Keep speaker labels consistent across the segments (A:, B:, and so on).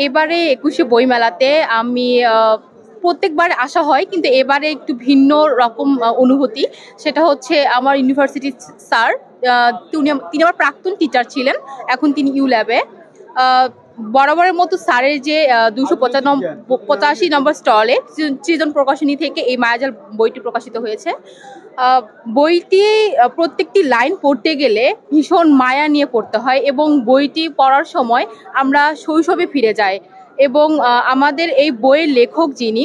A: এবারে ২১শে বইমেলাতে আমি প্রত্যেকবার আসা হয়, কিন্তু এবারে একটু ভিন্ন রকম অনুভূতি। সেটা হচ্ছে আমার ইউনিভার্সিটির স্যার, তিনি আমার প্রাক্তন টিচার ছিলেন, এখন তিনি ইউ ল্যাবে। বরাবরের মতো স্যারের যে ২৮৫ নম্বর স্টলে সৃজন প্রকাশনী থেকে এই মায়াজাল বইটি প্রকাশিত হয়েছে। বইটি প্রত্যেকটি লাইন পড়তে গেলে ভীষণ মায়া নিয়ে পড়তে হয়, এবং বইটি পড়ার সময় আমরা শৈশবে ফিরে যাই। এবং আমাদের এই বইয়ের লেখক যিনি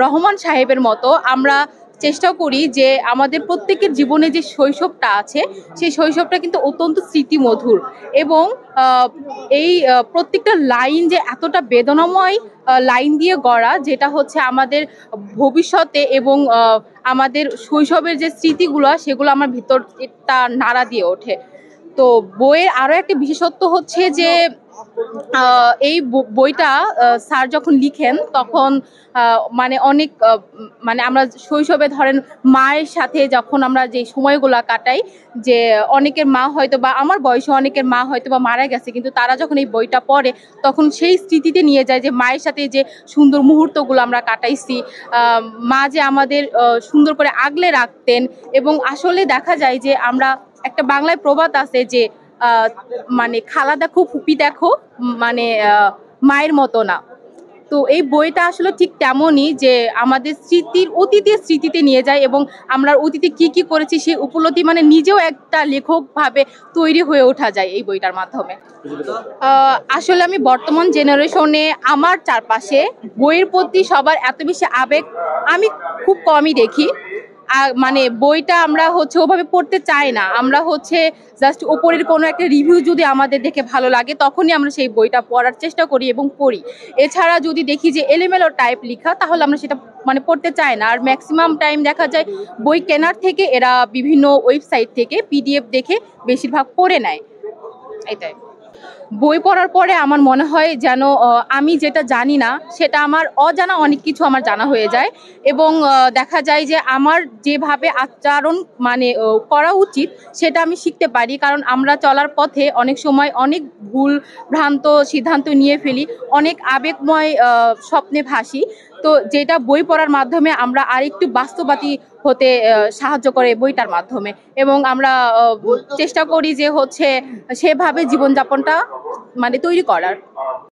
A: রহমান সাহেবের মতো আমরা চেষ্টা করি যে আমাদের প্রত্যেকের জীবনে যে শৈশবটা আছে সেই শৈশবটা কিন্তু অত্যন্ত স্মৃতিমধুর, এবং এই প্রত্যেকটা লাইন যে এতটা বেদনাময় লাইন দিয়ে গড়া, যেটা হচ্ছে আমাদের ভবিষ্যতে এবং আমাদের শৈশবের যে স্মৃতিগুলো সেগুলো আমার ভিতরটা নাড়া দিয়ে ওঠে। তো বইয়ের আরো একটা বিশেষত্ব হচ্ছে যে এই বইটা স্যার যখন লিখেন তখন মানে অনেক মানে আমরা শৈশবে ধরেন মায়ের সাথে যখন আমরা যে সময়গুলো কাটাই, যে অনেকের মা হয়তো বা আমার বয়সে অনেকের মা হয়তো বা মারা গেছে, কিন্তু তারা যখন এই বইটা পড়ে তখন সেই স্মৃতিতে নিয়ে যায় যে মায়ের সাথে যে সুন্দর মুহূর্তগুলো আমরা কাটাইছি, মা যে আমাদের সুন্দর করে আগলে রাখতেন। এবং আসলে দেখা যায় যে আমরা একটা বাংলায় প্রবাদ আছে যে মানে খালা দেখো ফুপি দেখো, মানে মায়ের মতো না। তো এই বইটা আসলে ঠিক তেমনই, যে আমাদের অতীতের স্মৃতিতে নিয়ে যায়, এবং আমরা অতীতে কি কি করেছি সেই উপলব্ধি মানে নিজেও একটা লেখক ভাবে তৈরি হয়ে ওঠা যায় এই বইটার মাধ্যমে। আসলে আমি বর্তমান জেনারেশনে আমার চারপাশে বইয়ের প্রতি সবার এত বেশি আবেগ আমি খুব কমই দেখি। মানে বইটা আমরা হচ্ছে ওভাবে পড়তে চাই না, আমরা হচ্ছে জাস্ট ওপরের কোনো একটা রিভিউ যদি আমাদের দেখে ভালো লাগে তখনই আমরা সেই বইটা পড়ার চেষ্টা করি এবং পড়ি। এছাড়া যদি দেখি যে এলোমেলো টাইপ লেখা, তাহলে আমরা সেটা মানে পড়তে চাই না। আর ম্যাক্সিমাম টাইম দেখা যায় বই কেনার থেকে এরা বিভিন্ন ওয়েবসাইট থেকে পিডিএফ দেখে বেশিরভাগ পড়ে নেয়। এটাই। বই পড়ার পরে আমার মনে হয় যেন আমি যেটা জানি না সেটা আমার অজানা অনেক কিছু আমার জানা হয়ে যায়, এবং দেখা যায় যে আমার যেভাবে আচরণ মানে করা উচিত সেটা আমি শিখতে পারি। কারণ আমরা চলার পথে অনেক সময় অনেক ভুল ভ্রান্ত সিদ্ধান্ত নিয়ে ফেলি, অনেক আবেগময় স্বপ্নে ভাসি। তো যেটা বই পড়ার মাধ্যমে আমরা আরেকটু বাস্তববাদী হতে সাহায্য করে বইটার মাধ্যমে, এবং আমরা চেষ্টা করি যে হচ্ছে সেভাবে জীবনযাপনটা মানে তৈরি করার।